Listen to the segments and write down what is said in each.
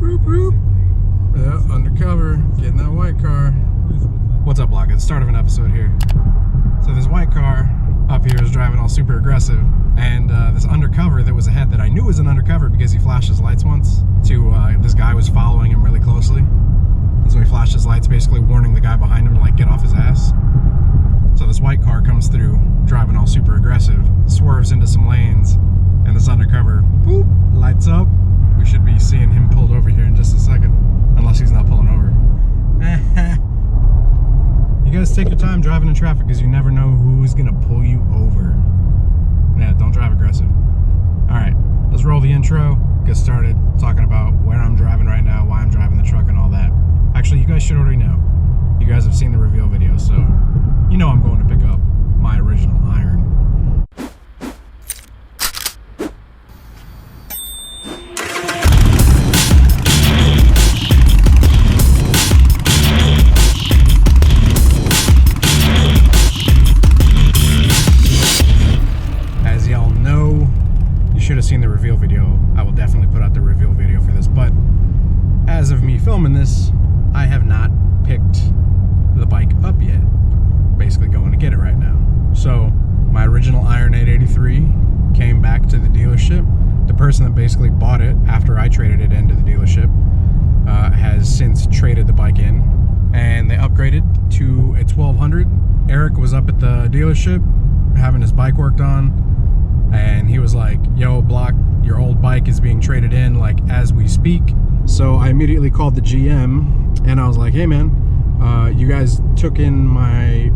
Roop, roop. Yeah, undercover, getting that white car. What's up, Blockhead? Start of an episode here. So this white car up here is driving all super aggressive, and this undercover that was ahead that I knew was an undercover because he flashed his lights once to this guy was following him really closely. And so he flashed his lights, basically warning the guy behind him to like get off his ass. So this white car comes through, driving all super aggressive, swerves into some lanes, and this undercover, boop, lights up. We should be seeing him pulled over here in just a second, unless he's not pulling over. You guys take your time driving in traffic because you never know who's gonna pull you over. Yeah, don't drive aggressive. All right, let's roll the intro, get started talking about where I'm driving right now, why I'm driving the truck and all that. Actually, you guys should already know. You guys have seen the reveal video, so you know I'm going to pick up my original Iron. As y'all know, you should have seen the reveal video. I will definitely put out the reveal video for this, but as of me filming this, I have not picked the bike up yet. Basically going to get it right now. So my original Iron 883 came back to the dealership. The person that basically bought it after I traded it into the dealership has since traded the bike in, and they upgraded to a 1200. Eric was up at the dealership having his bike worked on, and he was like, yo, Block, your old bike is being traded in like as we speak. So I immediately called the GM and I was like, hey man, you guys took in my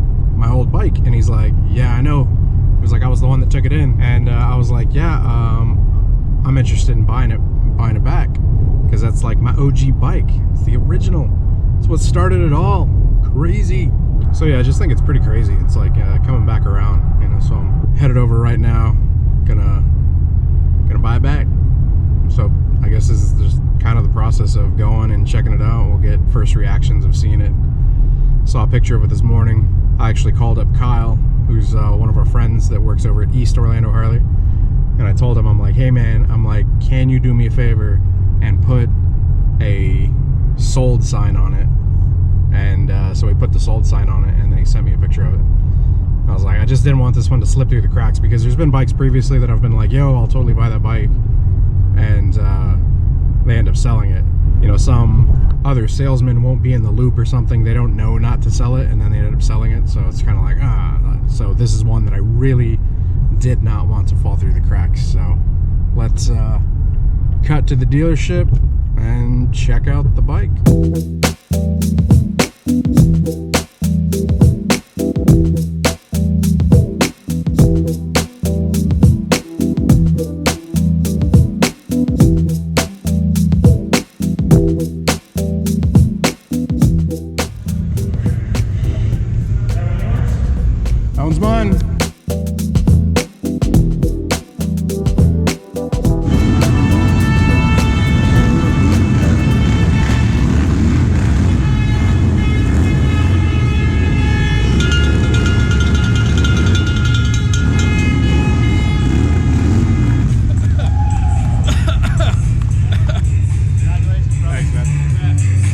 old bike. And he's like, yeah, I know. He was like, I was the one that took it in. And I was like, yeah, I'm interested in buying it back, because that's like my OG bike. It's the original. It's what started it all. Crazy. So yeah, I just think it's pretty crazy. It's like coming back around, you know. So I'm headed over right now, gonna buy it back. So I guess this is just kind of the process of going and checking it out. We'll get first reactions of seeing it. Saw a picture of it this morning. I actually called up Kyle, who's one of our friends that works over at East Orlando Harley, and I told him, I'm like, hey man, I'm like, can you do me a favor and put a sold sign on it? And so he put the sold sign on it, and then he sent me a picture of it. I was like, I just didn't want this one to slip through the cracks, because there's been bikes previously that I've been like, yo, I'll totally buy that bike, and they end up selling it. You know, some other salesman won't be in the loop or something. They don't know not to sell it, and then they end up selling it. So it's kind of like, so this is one that I really did not want to fall through the cracks. So let's cut to the dealership and check out the bike. That one's mine.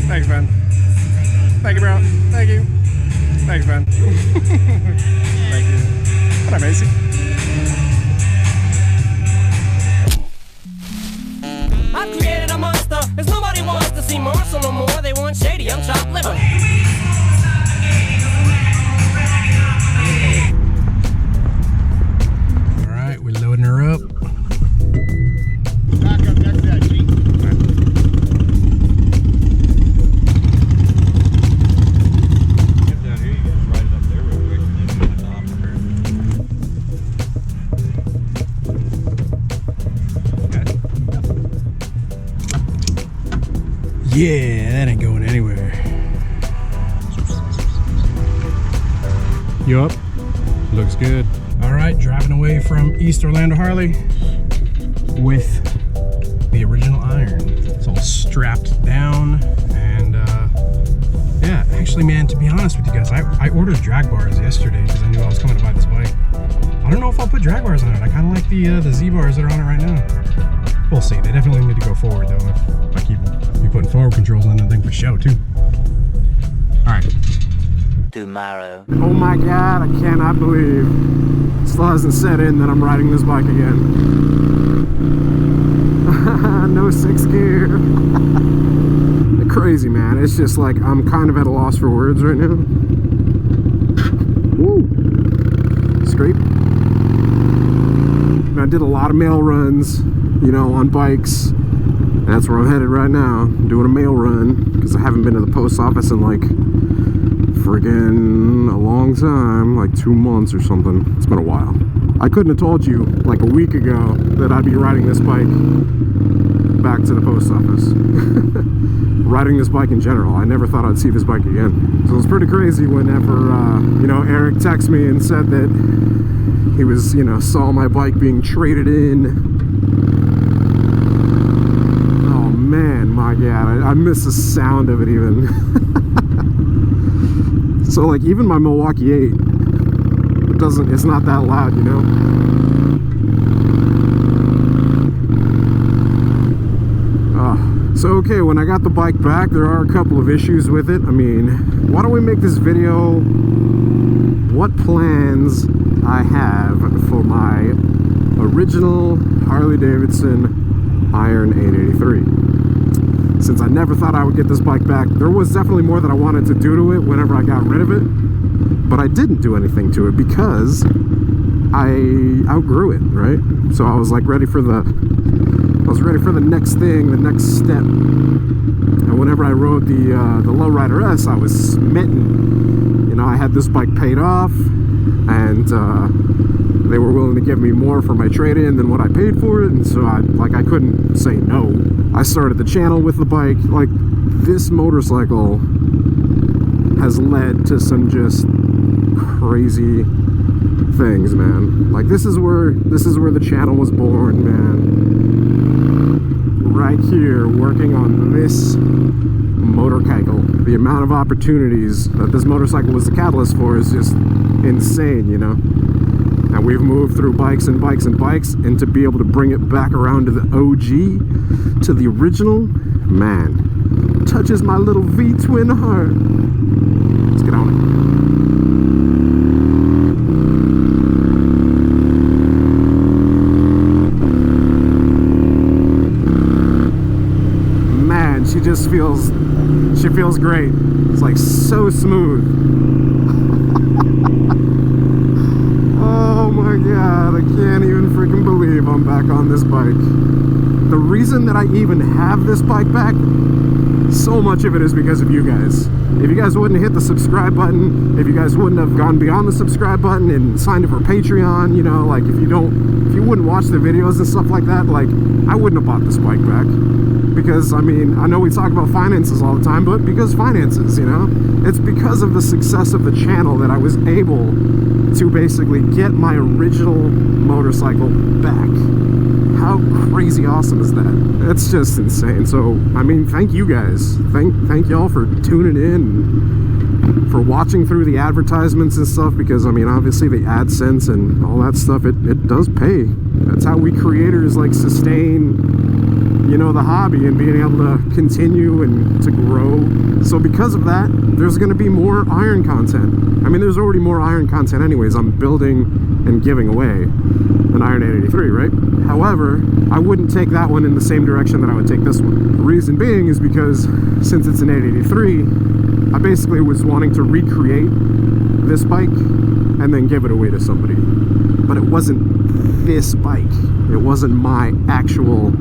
Thanks, man. Thank you, bro. Thank you. Thanks, man. Thank you. What up, Macy? I've created a monster, cause nobody wants to see Marshall no more. They want shady, I'm chopped liver. Alright, we're loading her up. Back up next to that sheet. Get down here, you can just ride it up there real quick and then get it off the curb. Yeah, that ain't going anywhere. You up? Looks good. Alright, driving away from East Orlando Harley with the original Iron. It's all strapped down, and yeah, actually, man, to be honest with you guys, I ordered drag bars yesterday because I knew I was coming to buy this bike. I don't know if I'll put drag bars on it. I kind of like the Z bars that are on it right now. We'll see. They definitely need to go forward though if I keep forward controls on that thing for show too. Alright. Tomorrow. Oh my god, I cannot believe it still hasn't set in that I'm riding this bike again. No 6th gear. Crazy, man. It's just like I'm kind of at a loss for words right now. Woo! Scrape. And I did a lot of mail runs, you know, on bikes. That's where I'm headed right now. I'm doing a mail run because I haven't been to the post office in like friggin' a long time, like 2 months or something. It's been a while. I couldn't have told you like a week ago that I'd be riding this bike back to the post office. Riding this bike in general. I never thought I'd see this bike again. So it was pretty crazy whenever, you know, Eric texted me and said that he was, you know, saw my bike being traded in. Oh man, my god, I miss the sound of it even. So like even my Milwaukee 8, it's not that loud, you know? So okay, when I got the bike back, there are a couple of issues with it. I mean, why don't we make this video what plans I have for my original Harley-Davidson Iron 883. Since I never thought I would get this bike back, there was definitely more that I wanted to do to it whenever I got rid of it, but I didn't do anything to it because I outgrew it, right? So I was like ready for the next thing, the next step. And whenever I rode the Low Rider S, I was smitten. You know, I had this bike paid off, and they were willing to give me more for my trade-in than what I paid for it, and so I couldn't say no. I started the channel with the bike. Like, this motorcycle has led to some just crazy things, man. Like, this is where the channel was born, man. Right here, working on this motorcycle. The amount of opportunities that this motorcycle was the catalyst for is just insane, you know? And we've moved through bikes and bikes and bikes, and to be able to bring it back around to the OG, to the original, man, touches my little V-twin heart. Let's get on it. She just feels great. It's like so smooth. Oh my god, I can't even freaking believe I'm back on this bike. The reason that I even have this bike back, so much of it is because of you guys. If you guys wouldn't hit the subscribe button, if you guys wouldn't have gone beyond the subscribe button and signed up for Patreon, you know, like if you wouldn't watch the videos and stuff like that, like I wouldn't have bought this bike back. Because, I mean, I know we talk about finances all the time, but because finances, you know? It's because of the success of the channel that I was able to basically get my original motorcycle back. How crazy awesome is that? It's just insane. So, I mean, thank you guys. Thank y'all for tuning in, for watching through the advertisements and stuff, because, I mean, obviously the AdSense and all that stuff, it does pay. That's how we creators, like, sustain, you know, the hobby and being able to continue and to grow. So because of that, there's going to be more Iron content. I mean, there's already more Iron content anyways. I'm building and giving away an Iron 883, right? However, I wouldn't take that one in the same direction that I would take this one. The reason being is because since it's an 883, I basically was wanting to recreate this bike and then give it away to somebody. But it wasn't this bike. It wasn't my actual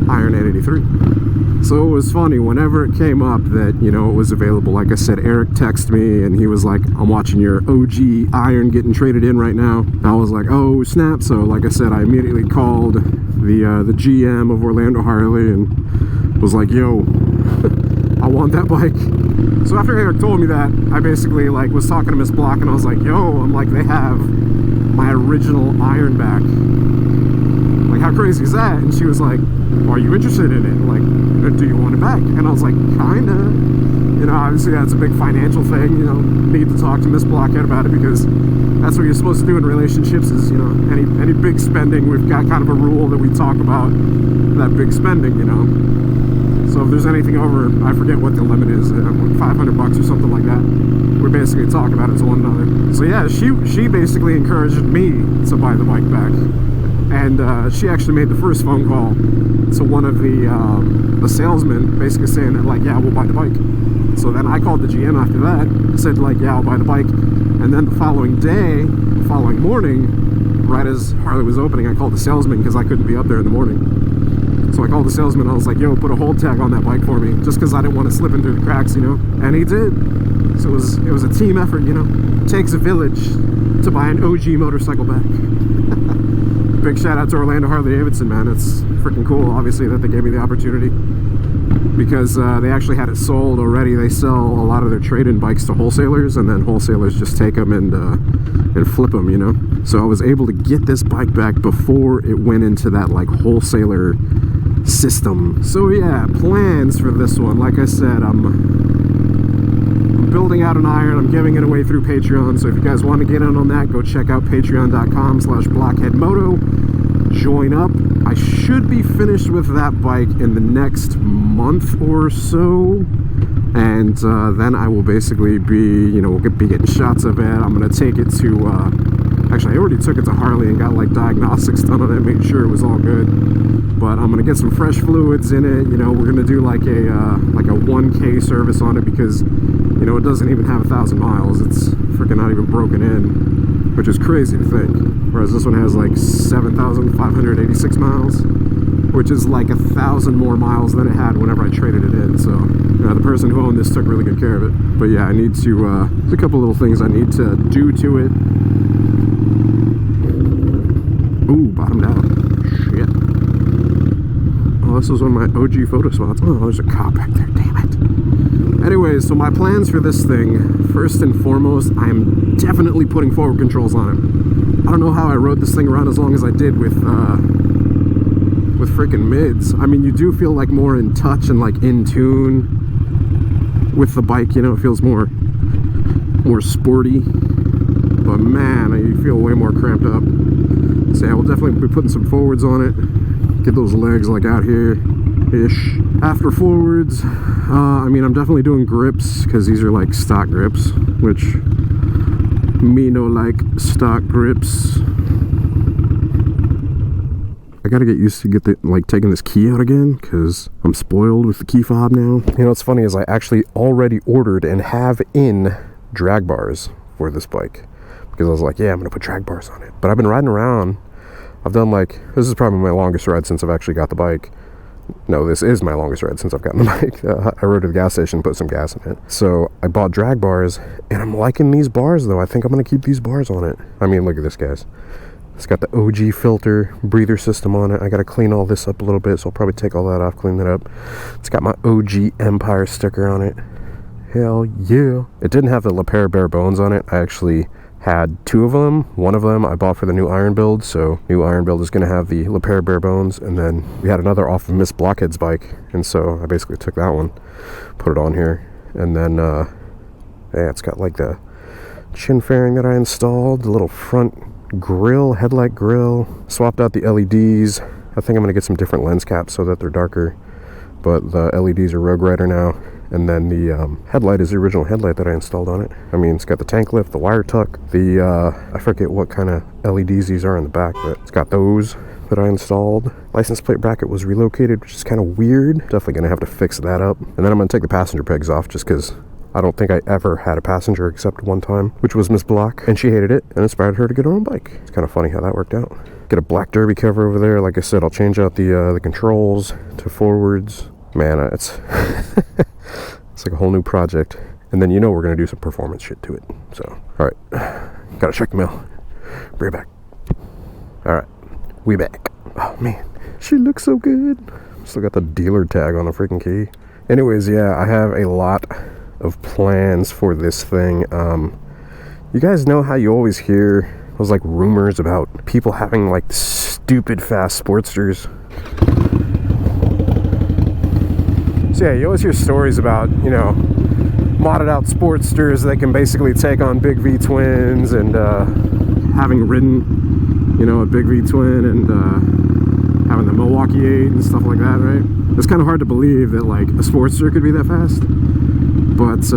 Iron 883. So it was funny whenever it came up that, you know, it was available. Like I said, Eric texted me and he was like, I'm watching your OG Iron getting traded in right now. I was like, oh snap. So like I said, I immediately called the GM of Orlando Harley and was like, yo, I want that bike. So after Eric told me that, I basically like was talking to Miss Block and I was like, yo, I'm like, they have my original Iron back. Like, how crazy is that? And she was like, are you interested in it? Like, do you want it back? And I was like, kinda. You know, obviously that's a big financial thing, you know, need to talk to Miss Blockhead about it because that's what you're supposed to do in relationships is, you know, any big spending, we've got kind of a rule that we talk about that big spending, you know. So if there's anything over, I forget what the limit is, $500 or something like that, we basically talk about it to one another. So yeah, she basically encouraged me to buy the bike back. And she actually made the first phone call to one of the salesmen, basically saying that, like, yeah, we'll buy the bike. So then I called the GM after that, said, like, yeah, I'll buy the bike. And then the following morning, right as Harley was opening, I called the salesman because I couldn't be up there in the morning. So I called the salesman, I was like, yo, put a hold tag on that bike for me, just because I didn't want to slip in through the cracks, you know? And he did. So it was a team effort, you know? It takes a village to buy an OG motorcycle back. Big shout out to Orlando Harley-Davidson, man. It's freaking cool, obviously, that they gave me the opportunity, because they actually had it sold already. They sell a lot of their trade-in bikes to wholesalers, and then wholesalers just take them and flip them, you know? So I was able to get this bike back before it went into that, like, wholesaler system. So yeah, plans for this one. Like I said, I'm building out an Iron. I'm giving it away through Patreon. So if you guys want to get in on that, go check out patreon.com/Blockhead Moto. Join up. I should be finished with that bike in the next month or so, and then I will basically be, you know, we'll be getting shots of it. I'm gonna take it to actually, I already took it to Harley and got, like, diagnostics done on it, made sure it was all good. But I'm gonna get some fresh fluids in it. You know, we're gonna do like a 1K service on it, because, you know, it doesn't even have 1,000 miles. It's freaking not even broken in, which is crazy to think. Whereas this one has like 7,586 miles, which is like 1,000 more miles than it had whenever I traded it in. So, you know, the person who owned this took really good care of it. But yeah, I need to, there's a couple little things I need to do to it. Ooh, bottomed out. Shit. Oh, this was one of my OG photo spots. Oh, there's a cop back there. Damn it. Anyways, so my plans for this thing, first and foremost, I'm definitely putting forward controls on it. I don't know how I rode this thing around as long as I did with freaking mids. I mean, you do feel like more in touch and like in tune with the bike, you know, it feels more sporty. But man, you feel way more cramped up. So yeah, we'll definitely be putting some forwards on it. Get those legs like out here-ish. After forwards, I mean, I'm definitely doing grips, because these are like stock grips, which me no like stock grips. I gotta get used to taking this key out again, because I'm spoiled with the key fob now. You know what's funny is I actually already ordered and have in drag bars for this bike, because I was like, yeah, I'm gonna put drag bars on it. But I've been riding around. I've done, like, this is probably my longest ride since I've actually got the bike. No, this is my longest ride since I've gotten the bike. I rode to the gas station, put some gas in it. So I bought drag bars, and I'm liking these bars, though. I think I'm gonna keep these bars on it. I mean, look at this, guys. It's got the OG filter breather system on it. I gotta clean all this up a little bit, so I'll probably take all that off, clean that up. It's got my OG Empire sticker on it. Hell yeah. It didn't have the Le Pere bare bones on it. I actually had two of them. One of them I bought for the new Iron build, so new Iron build is going to have the Le Pere bare bones, and then we had another off of Miss Blockhead's bike, and so I basically took that one, put it on here, and then yeah, it's got like the chin fairing that I installed, the little front grill, headlight grill, swapped out the LEDs. I think I'm going to get some different lens caps so that they're darker, but the LEDs are Rogue Rider now. And then the headlight is the original headlight that I installed on it. I mean, it's got the tank lift, the wire tuck, the, I forget what kind of LEDs these are in the back, but it's got those that I installed. License plate bracket was relocated, which is kind of weird. Definitely gonna have to fix that up. And then I'm gonna take the passenger pegs off, just because I don't think I ever had a passenger except one time, which was Miss Block, and she hated it, and inspired her to get her own bike. It's kind of funny how that worked out. Get a black derby cover over there. Like I said, I'll change out the controls to forwards. Man, it's it's like a whole new project. And then, you know, we're gonna do some performance shit to it. So, all right, gotta check the mail. Bring it back. All right, we back. Oh man, she looks so good. Still got the dealer tag on the freaking key. Anyways, yeah, I have a lot of plans for this thing. You guys know how you always hear those like rumors about people having like stupid fast Sportsters? So yeah, you always hear stories about, you know, modded out Sportsters that can basically take on big V twins, and having ridden, you know, a big V twin and having on the Milwaukee 8 and stuff like that, right? It's kind of hard to believe that like a Sportster could be that fast. But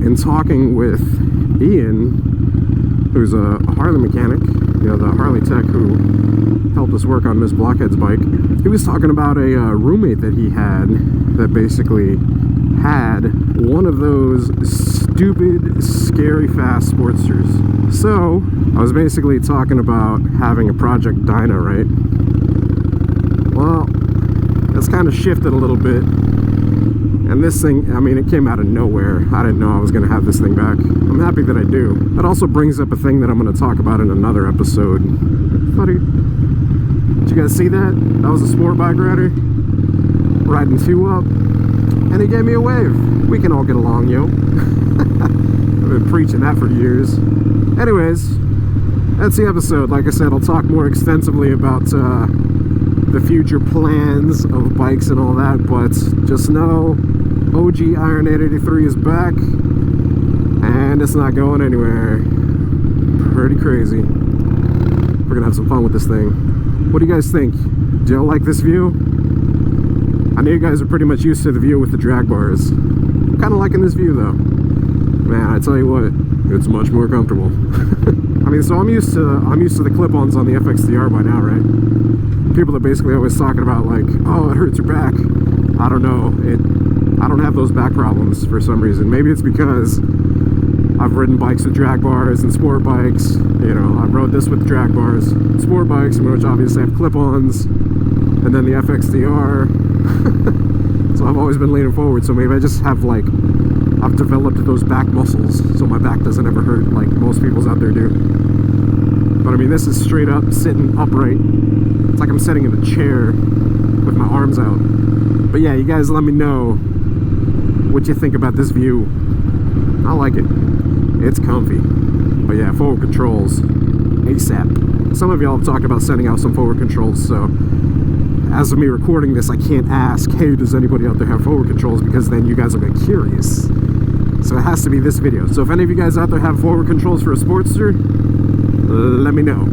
in talking with Ian, who's a Harley mechanic, you know, the Harley tech who helped us work on Miss Blockhead's bike, he was talking about a roommate that he had that basically had one of those stupid, scary fast Sportsters. So I was basically talking about having a Project Dyna, right? Well, that's kind of shifted a little bit. And this thing, I mean, it came out of nowhere. I didn't know I was going to have this thing back. I'm happy that I do. That also brings up a thing that I'm going to talk about in another episode. Buddy, did you guys see that? That was a sport bike rider riding 2 up, and he gave me a wave. We can all get along, yo. I've been preaching that for years. Anyways, that's the episode. Like I said, I'll talk more extensively about the future plans of bikes and all that, but just know OG Iron 883 is back, and it's not going anywhere. Pretty crazy. We're gonna have some fun with this thing. What do you guys think? Do y'all like this view? I know you guys are pretty much used to the view with the drag bars. I'm kind of liking this view though. Man, I tell you what, it's much more comfortable. I mean, so I'm used to the clip-ons on the FXDR by now, right? People are basically always talking about like, oh, it hurts your back. I don't know. I don't have those back problems for some reason. Maybe it's because I've ridden bikes with drag bars and sport bikes. You know, I rode this with drag bars, sport bikes, which obviously have clip-ons, and then the FXDR. So I've always been leaning forward. So maybe I just have like, I've developed those back muscles, so my back doesn't ever hurt like most people's out there do. But I mean, this is straight up sitting upright. It's like I'm sitting in a chair with my arms out. But yeah, you guys let me know what you think about this view. I like it. It's comfy. But yeah, forward controls ASAP. Some of y'all have talked about sending out some forward controls, so as of me recording this, I can't ask, hey, does anybody out there have forward controls, because then you guys will get curious. So it has to be this video. So if any of you guys out there have forward controls for a Sportster, let me know,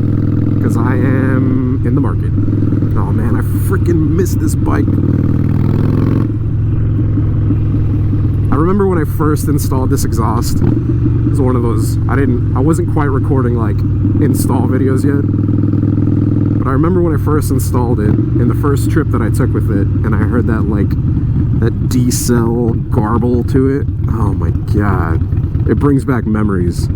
because I am in the market. Oh man, I freaking missed this bike. I remember when I first installed this exhaust. It was one of those, I wasn't quite recording like install videos yet. But I remember when I first installed it, in the first trip that I took with it, and I heard that like, that D-cell garble to it. Oh my god. It brings back memories.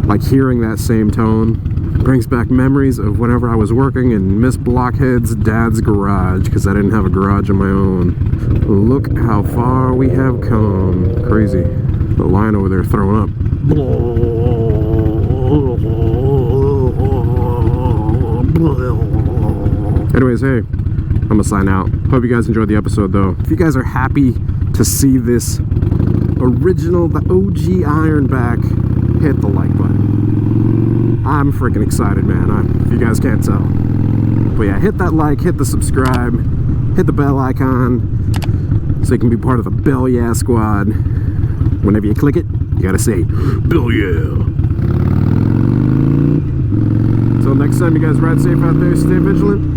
Like hearing that same tone brings back memories of whenever I was working in Miss Blockhead's dad's garage, because I didn't have a garage of my own. Look how far we have come. Crazy. The lion over there throwing up. Anyways, hey, I'm gonna sign out. Hope you guys enjoyed the episode though. If you guys are happy to see this original, the OG Iron back, hit the like button. I'm freaking excited, man, if you guys can't tell. But yeah, hit that like, hit the subscribe, hit the bell icon, so you can be part of the Bell Yeah Squad. Whenever you click it, you gotta say, Bell Yeah. Until next time, you guys ride safe out there, stay vigilant.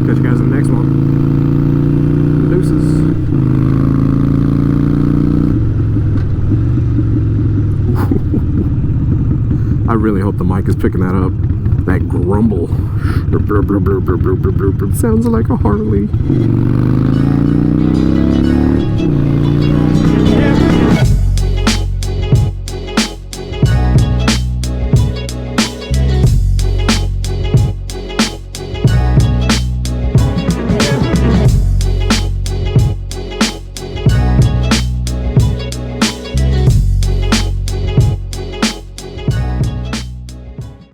Catch you guys in the next one. Deuces. I really hope the mic is picking that up. That grumble. Sounds like a Harley.